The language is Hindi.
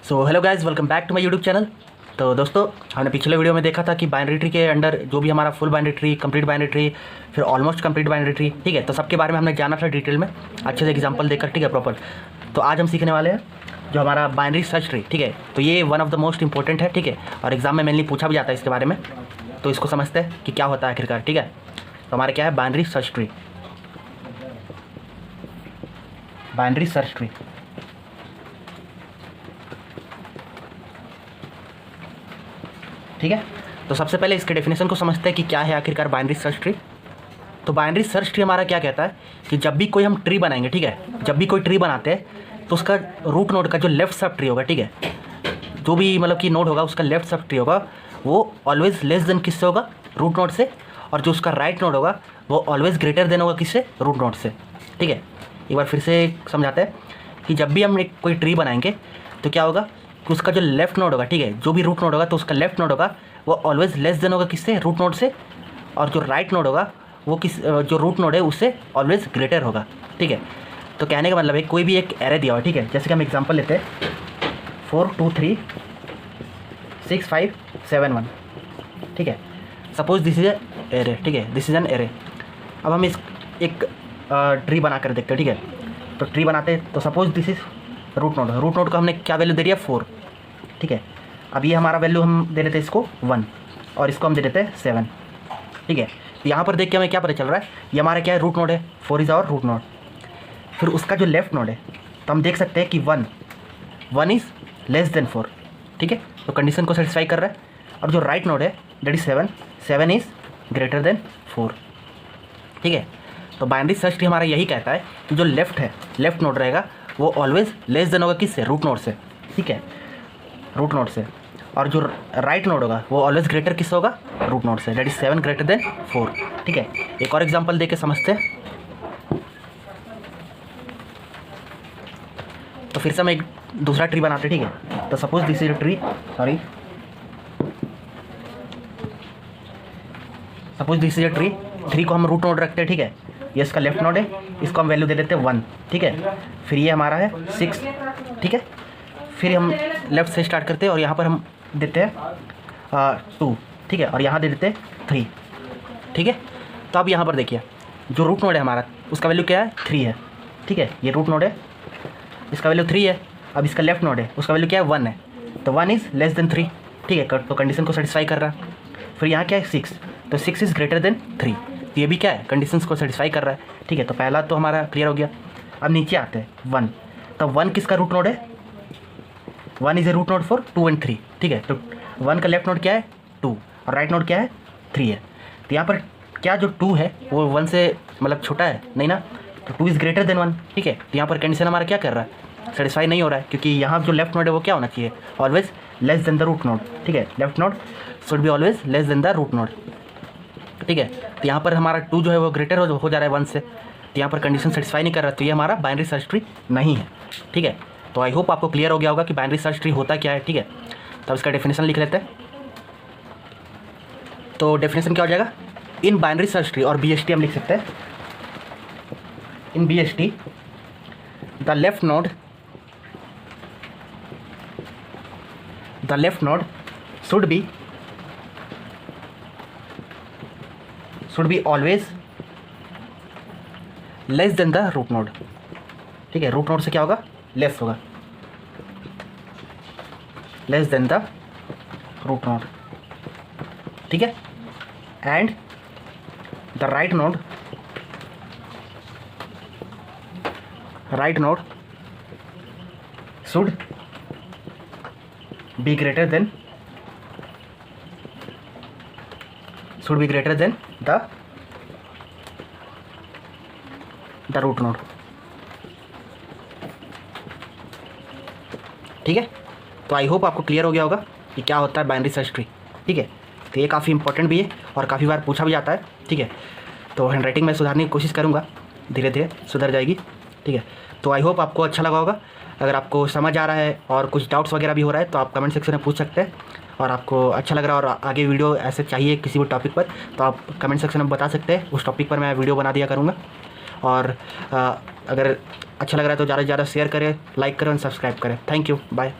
So hello guys, welcome back to my YouTube channel. तो दोस्तों, हमने पिछले वीडियो में देखा था कि बाइनरी ट्री के अंडर जो भी हमारा full binary tree, complete binary tree, फिर ऑलमोस्ट कंप्लीट बाइनरी ट्री, ठीक है। तो सबके बारे में हमने जाना था डिटेल में, अच्छे से एग्जांपल देकर, ठीक है, प्रॉपर। तो आज हम सीखने वाले हैं जो हमारा बाइनरी सर्च ट्री, ठीक है। तो ये one of the most important है, ठीक है, और एग्जाम में मेनली पूछा भी जाता है इसके बारे में। तो इसको समझते हैं कि क्या होता है आखिरकार, ठीक है। तो हमारा क्या है, binary search tree. Binary search tree, ठीक है। तो सबसे पहले इसके डेफिनेशन को समझते हैं कि क्या है आखिरकार बाइनरी सर्च ट्री। तो बाइनरी सर्च ट्री हमारा क्या कहता है कि जब भी कोई हम ट्री बनाएंगे, ठीक है, जब भी कोई ट्री बनाते हैं तो उसका रूट नोड का जो लेफ्ट सब ट्री होगा, ठीक है, जो भी मतलब कि नोड होगा उसका लेफ्ट सब ट्री होगा, वो ऑलवेज लेस देन किससे होगा, रूट नोड से। और जो उसका राइट नोड होगा वो ऑलवेज ग्रेटर देन होगा किससे, रूट नोड से, ठीक है। एक बार फिर से समझाते हैं कि जब भी हम कोई ट्री बनाएंगे तो क्या होगा कि उसका जो लेफ्ट नोड होगा, ठीक है, जो भी रूट नोड होगा तो उसका लेफ्ट नोड होगा वो ऑलवेज लेस देन होगा किससे, रूट नोड से। और जो राइट नोड होगा वो जो रूट नोड है उससे ऑलवेज ग्रेटर होगा, ठीक है। तो कहने का मतलब है कोई भी एक एरे दिया हुआ, ठीक है, जैसे कि हम एग्जांपल लेते हैं 4 2 3 6 5 7 1, ठीक है। सपोज दिस इज एरे, ठीक है, दिस इज एन एरे। अब हम इस एक ट्री बना कर देखते हैं, ठीक है। तो ट्री बनाते हैं तो suppose this is root node. Root node को हमने क्या वैल्यू दे दिया, 4, ठीक है। अब ये हमारा वैल्यू हम दे देते हैं इसको 1 और इसको हम दे देते हैं 7, ठीक है। तो यहाँ पर देख के हमें क्या पता चल रहा है, ये हमारा क्या है, रूट नोड है, 4 इज़ आवर रूट नोड। फिर उसका जो लेफ्ट नोड है तो हम देख सकते हैं कि 1 इज़ लेस देन 4, ठीक है, तो कंडीशन को सेटिस्फाई कर रहा है। और जो राइट नोड है that is 7 is greater than 4, ठीक है। तो बाइनरी सर्च ट्री हमारा यही कहता है कि जो लेफ्ट नोड रहेगा वो ऑलवेज लेस देन होगा किससे, रूट नोड से, ठीक है, रूट नोड से। और जो राइट नोड होगा वो ऑलवेज ग्रेटर किससे होगा, रूट नोड से, दैट इज 7 ग्रेटर देन 4, ठीक है। एक और एग्जांपल दे के समझते हैं। तो फिर से हम एक दूसरा ट्री बनाते हैं, ठीक है। तो suppose this is a tree, suppose this is a tree. Tree को हम रूट नोड रखते हैं, ठीक है, ये इसका लेफ्ट नोड है, इसको हम वैल्यू दे देते हैं 1, ठीक है। फिर ये हमारा है 6, ठीक है। फिर हम लेफ्ट से स्टार्ट करते हैं और यहाँ पर हम देते हैं 2, ठीक है, और यहाँ दे देते हैं 3, ठीक है। तो अब यहाँ पर देखिए जो रूट नोड है हमारा उसका वैल्यू क्या है, 3 है, ठीक है। ये रूट नोड है, इसका वैल्यू 3 है। अब इसका लेफ्ट नोड है उसका वैल्यू क्या है, 1 है, तो 1 इज़ लेस देन 3, ठीक है। तो कंडीशन को सेटिस्फाई कर रहा है। फिर यहाँ क्या है 6, तो 6 इज़ ग्रेटर देन 3, तो ये भी क्या है, कंडीशंस को सेटिस्फाई कर रहा है, ठीक है। तो पहला तो हमारा क्लियर हो गया। अब नीचे आते हैं 1, तो 1 किसका रूट नोड है, 1 is a root node for 2 and 3, ठीक है। तो 1 का लेफ्ट नोड क्या है, 2, और राइट नोड क्या है, 3 है। तो यहाँ पर क्या जो 2 है वो 1 से मतलब छोटा है नहीं ना, तो 2 इज़ ग्रेटर देन 1, ठीक है। तो यहाँ पर कंडीशन हमारा क्या कर रहा है, सेटिस्फाई नहीं हो रहा है, क्योंकि यहाँ जो लेफ्ट नोड है वो क्या होना चाहिए, always less than the root node, ठीक है। Left node should be always less than the root node, ठीक है। तो यहाँ पर हमारा 2 जो है वो ग्रेटर हो जा रहा है 1 से, तो यहाँ पर कंडीशन सेटिस्फाई नहीं कर रहा, तो ये हमारा बाइनरी सर्च ट्री नहीं है, ठीक है। तो आई होप आपको क्लियर हो गया होगा कि बाइनरी सर्च ट्री होता क्या है, ठीक है। तब इसका डेफिनेशन लिख लेते हैं। तो डेफिनेशन क्या हो जाएगा, इन बाइनरी सर्च ट्री, और BST हम लिख सकते हैं, in BST the left node should be always less than the root node, ठीक है। रूट नोड से क्या होगा, लेस होगा, less than the root node, ठीक है। And the right node should be greater than the root node, ठीक है। तो आई होप आपको क्लियर हो गया होगा कि क्या होता है बाइनरी सर्च ट्री, ठीक है। तो ये काफ़ी इंपॉर्टेंट भी है और काफ़ी बार पूछा भी जाता है, ठीक है। तो हैंडराइटिंग में सुधारने की कोशिश करूँगा, धीरे धीरे सुधर जाएगी, ठीक है। तो आई होप आपको अच्छा लगा होगा। अगर आपको समझ आ रहा है और कुछ डाउट्स वगैरह भी हो रहा है तो आप कमेंट सेक्शन में पूछ सकते हैं, और आपको अच्छा लग रहा है और आगे वीडियो ऐसे चाहिए किसी भी टॉपिक पर तो आप कमेंट सेक्शन में बता सकते हैं, उस टॉपिक पर मैं वीडियो बना दिया करूँगा। और अगर अच्छा लग रहा है तो ज़्यादा से ज़्यादा शेयर करें, लाइक करें और सब्सक्राइब करें। Thank you, bye.